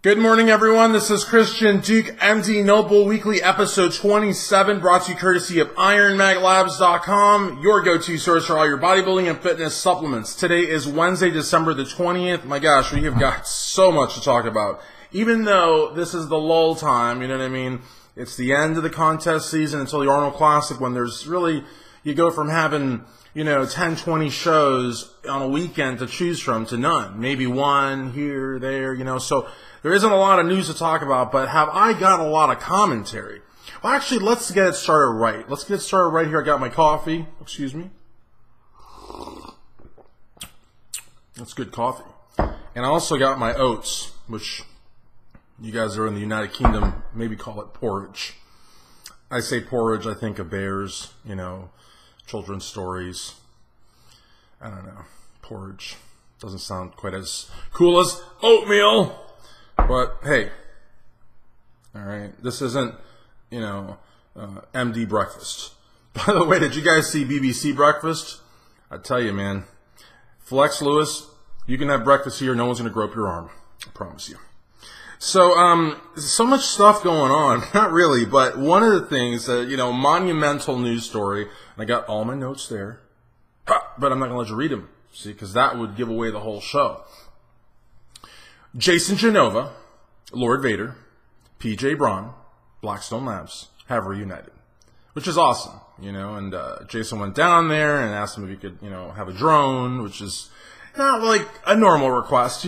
Good morning, everyone. This is Christian Duque, MD Noble, weekly episode 27, brought to you courtesy of IronMagLabs.com, your go-to source for all your bodybuilding and fitness supplements. Today is Wednesday, December the 20th. My gosh, we have got so much to talk about. Even though this is the lull time, you know what I mean? It's the end of the contest season until the Arnold Classic, when there's really, you go from having, 10, 20 shows on a weekend to choose from to none. Maybe one here, there, so there isn't a lot of news to talk about, but have I got a lot of commentary? Well, actually, let's get it started right. Let's get it started right here. I got my coffee. Excuse me. That's good coffee. And I also got my oats, which you guys that are in the United Kingdom maybe call it porridge. I say porridge, I think of bears, children's stories. I don't know. Porridge doesn't sound quite as cool as oatmeal. But hey, all right, this isn't, MD breakfast. By the way, did you guys see BBC Breakfast? I tell you, man, Flex Lewis, you can have breakfast here. No one's going to grow up your arm. I promise you. So, so much stuff going on. Not really, but one of the things that, monumental news story, and I got all my notes there, but I'm not going to let you read them, see, because that would give away the whole show. Jason Genova, Lord Vader, PJ Braun, Blackstone Labs have reunited, which is awesome, and Jason went down there and asked him if he could, have a drone, which is not like a normal request,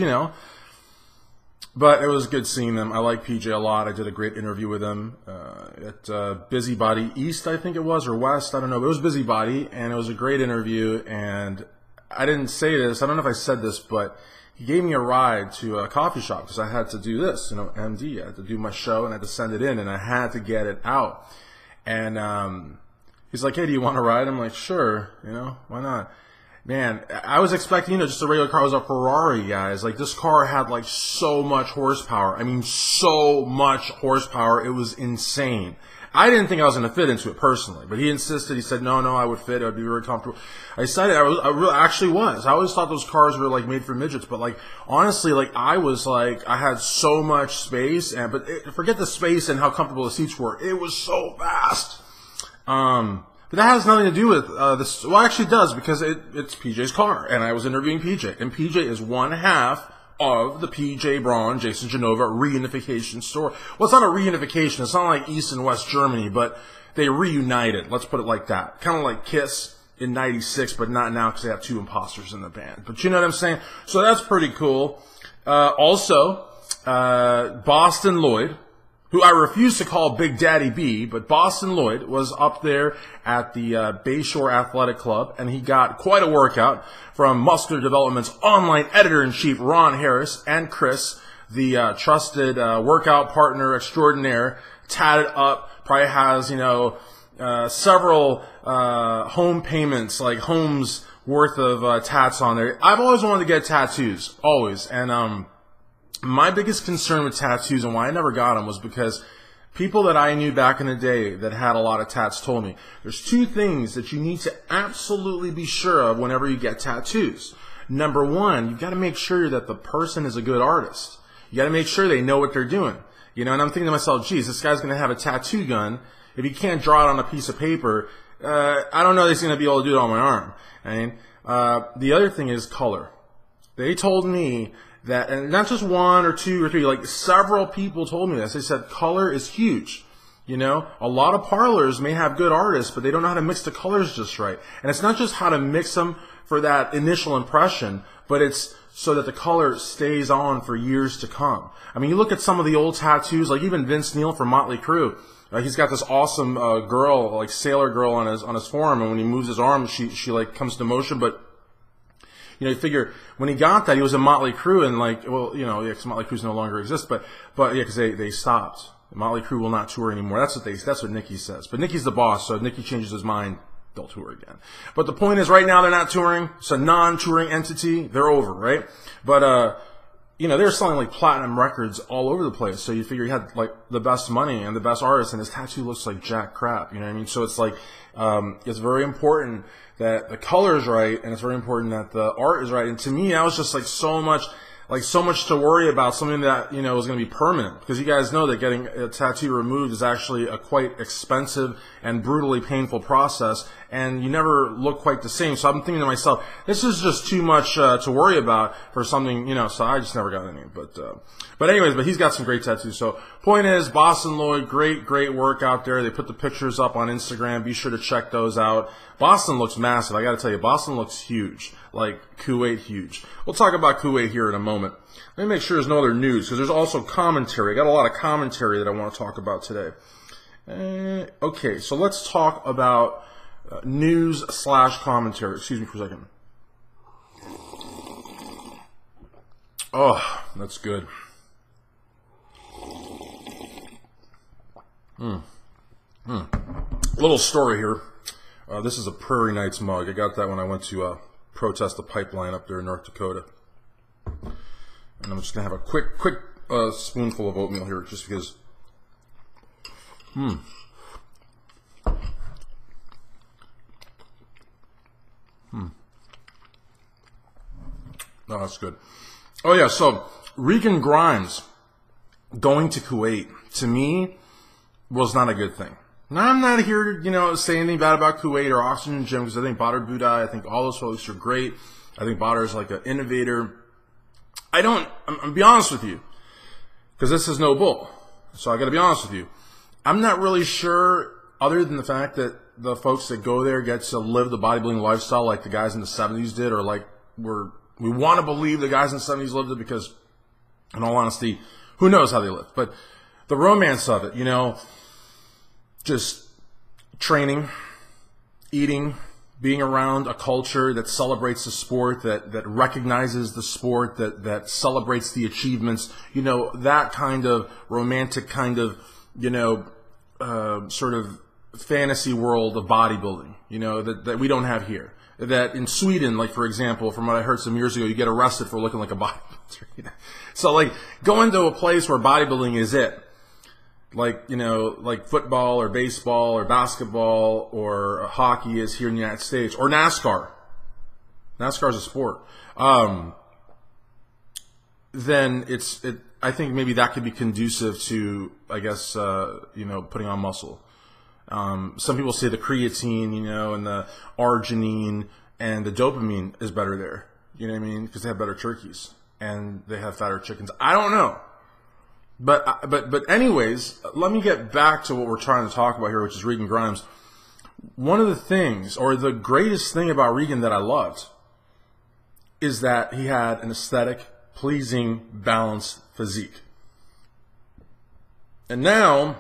but it was good seeing them. I like PJ a lot. I did a great interview with him at Busybody East, I think it was, or West, I don't know, but it was Busybody, and it was a great interview, and I didn't say this, I don't know if I said this, but he gave me a ride to a coffee shop because I had to do this, MD. I had to do my show and I had to send it in and I had to get it out. And he's like, hey, do you want a ride? I'm like, sure, why not? Man, I was expecting, just a regular car. It was a Ferrari, guys. Like, this car had, so much horsepower. I mean, so much horsepower. It was insane. I didn't think I was going to fit into it personally, but he insisted. He said, no, I would fit. It would be very comfortable. I decided I really actually was. I always thought those cars were, made for midgets, but, honestly, I had so much space, but forget the space and how comfortable the seats were. It was so fast. But that has nothing to do with this. Well, actually it does, because it's PJ's car, and I was interviewing PJ, and PJ is one half of the PJ Braun, Jason Genova reunification story. Well, it's not a reunification. It's not like East and West Germany, but they reunited. Let's put it like that. Kind of like Kiss in '96, but not now because they have two imposters in the band. But you know what I'm saying? So that's pretty cool. Also, Boston Lloyd, who I refuse to call Big Daddy B, but Boston Lloyd was up there at the Bayshore Athletic Club, and he got quite a workout from Muscular Development's online editor-in-chief, Ron Harris, and Chris, the trusted workout partner extraordinaire, tatted up, probably has, several home payments, like homes worth of tats on there. I've always wanted to get tattoos, always, and my biggest concern with tattoos and why I never got them was because people that I knew back in the day that had a lot of tats told me there's two things that you need to absolutely be sure of whenever you get tattoos. Number one, you've got to make sure that the person is a good artist. You got to make sure they know what they're doing. And I'm thinking to myself, geez, this guy's going to have a tattoo gun. If he can't draw it on a piece of paper, I don't know that he's going to be able to do it on my arm. The other thing is color. They told me that, and not just one or two or three, several people told me this. They said color is huge. A lot of parlors may have good artists, but they don't know how to mix the colors just right. And it's not just how to mix them for that initial impression, but it's so that the color stays on for years to come. I mean, you look at some of the old tattoos, like even Vince Neil from Motley Crue. He's got this awesome girl, sailor girl on his forearm, and when he moves his arm, she comes to motion, but you figure when he got that, he was in Motley Crue, and because Motley Crue's no longer exists, but yeah, because they stopped. Motley Crue will not tour anymore. That's what Nikki says. But Nikki's the boss, so if Nikki changes his mind, they'll tour again. But the point is, right now they're not touring. It's a non-touring entity. They're over, right? But they're selling platinum records all over the place. So you figure he had the best money and the best artists, and his tattoo looks like jack crap. You know what I mean? So it's it's very important that the color is right, and it's very important that the art is right. And to me, that was just so much like so much to worry about something that, you know, is going to be permanent. Because you guys know that getting a tattoo removed is actually a quite expensive and brutally painful process, and you never look quite the same. So I'm thinking to myself, this is just too much to worry about for something, you know, so I just never got any. But anyways, but he's got some great tattoos. So point is, Boston Lloyd, great work out there. They put the pictures up on Instagram. Be sure to check those out. Boston looks massive. I got to tell you, Boston looks huge. Like Kuwait huge. We'll talk about Kuwait here in a moment. Let me make sure there's no other news, because there's also commentary. I got a lot of commentary that I want to talk about today. Okay, so let's talk about news/commentary. Excuse me for a second. Oh, that's good. Little story here. This is a Prairie Knights mug. I got that when I went to protest the pipeline up there in North Dakota. And I'm just going to have a quick spoonful of oatmeal here, just because. Oh, that's good. Oh, yeah, so Regan Grimes going to Kuwait, to me, was not a good thing. Now, I'm not here, you know, saying anything bad about Kuwait or Oxygen Gym, because I think Badr Budai, I think all those folks are great. I think Badr is like an innovator. I'm be honest with you, because this is no bull. So I got to be honest with you. I'm not really sure, other than the fact that the folks that go there get to live the bodybuilding lifestyle like the guys in the 70s did, or like we want to believe the guys in the 70s lived it, because in all honesty, who knows how they lived. But the romance of it, you know, just training, eating, being around a culture that celebrates the sport, that recognizes the sport, that celebrates the achievements, you know, that kind of romantic kind of, you know, sort of fantasy world of bodybuilding, you know, that we don't have here. That in Sweden, like, for example, from what I heard some years ago, you get arrested for looking like a bodybuilder. You know? So, like, going to a place where bodybuilding is it, like, you know, like football or baseball or basketball or hockey is here in the United States, or NASCAR. NASCAR is a sport. Then I think maybe that could be conducive to, I guess, you know, putting on muscle. Some people say the creatine, you know, and the arginine and the dopamine is better there. You know what I mean? Because they have better turkeys and they have fatter chickens. I don't know. But anyways, let me get back to what we're trying to talk about here, which is Regan Grimes. One of the things, or the greatest thing about Regan that I loved, is that he had an aesthetic, pleasing, balanced physique. And now,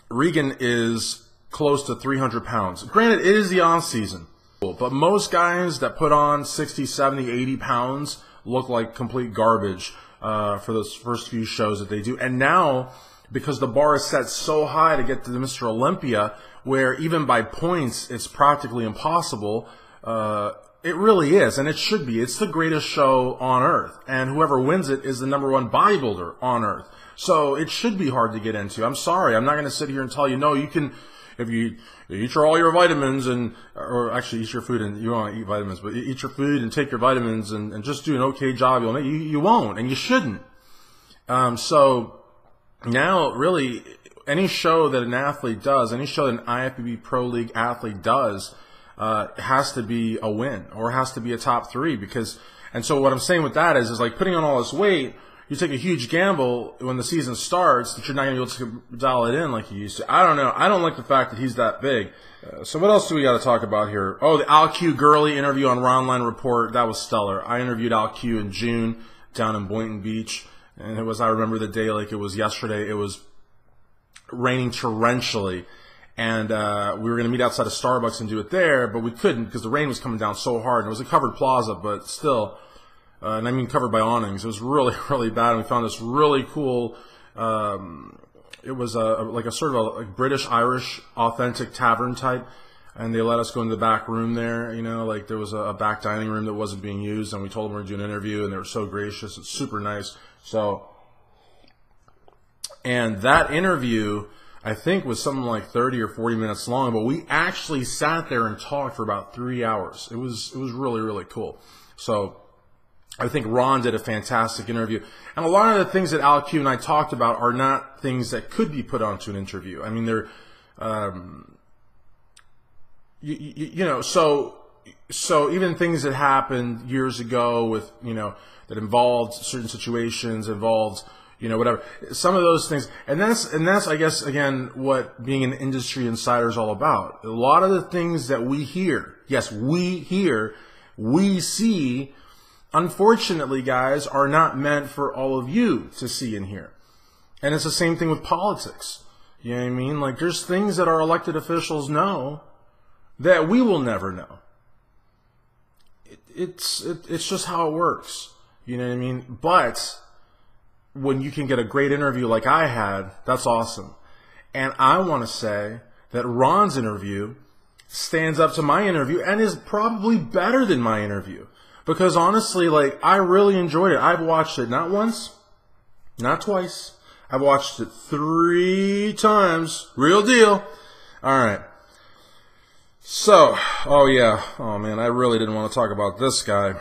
Regan is close to 300 pounds. Granted, it is the off-season, but most guys that put on 60, 70, 80 pounds look like complete garbage for those first few shows that they do. And now, because the bar is set so high to get to the Mr. Olympia, where even by points it's practically impossible, it really is, and it should be. It's the greatest show on earth, and whoever wins it is the #1 bodybuilder on earth. So it should be hard to get into. I'm sorry. I'm not going to sit here and tell you, no, you can, if you eat all your vitamins or actually eat your food, and you want to eat vitamins, but eat your food and take your vitamins and just do an okay job, you won't, and you shouldn't. So now, really, any show that an athlete does, any show that an IFBB Pro League athlete does, has to be a win, or has to be a top 3, and so what I'm saying with that is like putting on all this weight, you take a huge gamble when the season starts that you're not going to be able to dial it in like you used to. I don't know. I don't like the fact that he's that big. So what else do we got to talk about here? Oh, the Al Q Gurley interview on Roundline Report. That was stellar. I interviewed Al Q in June down in Boynton Beach. And I remember the day like it was yesterday. It was raining torrentially. And we were going to meet outside of Starbucks and do it there, but we couldn't because the rain was coming down so hard. And it was a covered plaza, but still... and I mean covered by awnings. It was really, really bad. And we found this really cool, it was like a sort of a British-Irish authentic tavern type. And they let us go into the back room there, you know, like there was a back dining room that wasn't being used. And we told them we were doing an interview, and they were so gracious. It's super nice. And that interview, I think, was something like 30 or 40 minutes long. But we actually sat there and talked for about 3 hours. It was really, really cool. So... I think Ron did a fantastic interview. And a lot of the things that Al Q and I talked about are not things that could be put onto an interview. I mean, they're, so even things that happened years ago with, that involved certain situations, involved, whatever. Some of those things, and that's, I guess, again, what being an industry insider is all about. A lot of the things that we hear, yes, we hear, we see, unfortunately, guys, are not meant for all of you to see and hear. And it's the same thing with politics. You know what I mean? Like, there's things that our elected officials know that we will never know. It's just how it works. You know what I mean? But when you can get a great interview like I had, that's awesome. And I want to say that Ron's interview stands up to my interview and is probably better than my interview. Because honestly, like, I really enjoyed it. I've watched it not once, not twice. I've watched it 3 times. Real deal. All right. So, oh yeah. Oh man, I really didn't want to talk about this guy.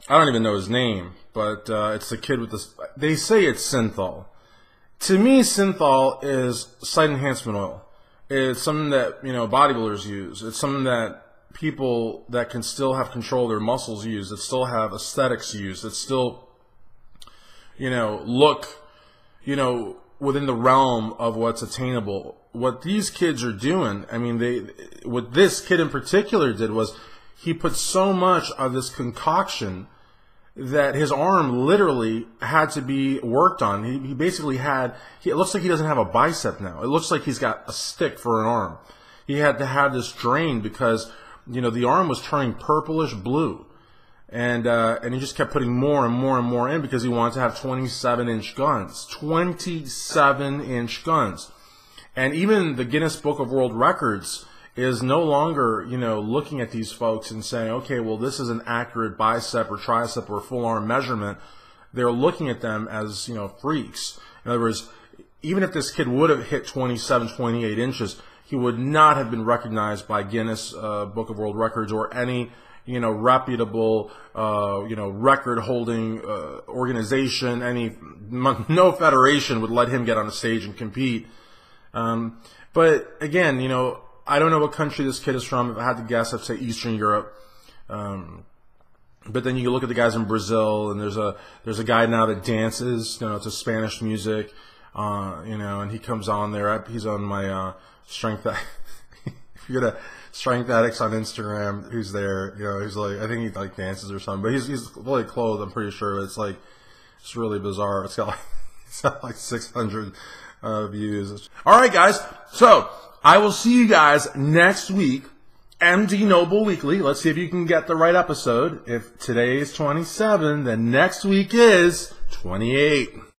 I don't even know his name, but it's the kid with this. They say it's synthol. To me, synthol is site enhancement oil. It's something that, bodybuilders use. It's something that people that can still have control of their muscles use, that still have aesthetics use, that still, look, within the realm of what's attainable. What these kids are doing, I mean, what this kid in particular did was he put so much of this concoction that his arm literally had to be worked on. He basically had, it looks like he doesn't have a bicep now. It looks like he's got a stick for an arm. He had to have this drained because, the arm was turning purplish blue. And he just kept putting more and more and more in because he wanted to have 27-inch guns. 27-inch guns. And even the Guinness Book of World Records is no longer, looking at these folks and saying, okay, well, this is an accurate bicep or tricep or full arm measurement. They're looking at them as, freaks. In other words, even if this kid would have hit 27, 28 inches, he would not have been recognized by Guinness Book of World Records or any, reputable, record-holding organization. No federation would let him get on a stage and compete. But again, I don't know what country this kid is from. If I had to guess, I'd say Eastern Europe. But then you look at the guys in Brazil, and there's a guy now that dances, to Spanish music, and he comes on there. He's on my strength. If you're gonna strength addicts on Instagram, who's there? He's like, I think he like dances or something, but he's fully clothed. I'm pretty sure. It's really bizarre. It's got like 600 views. All right, guys. So I will see you guys next week. MD Noble Weekly. Let's see if you can get the right episode. If today is 27, then next week is 28.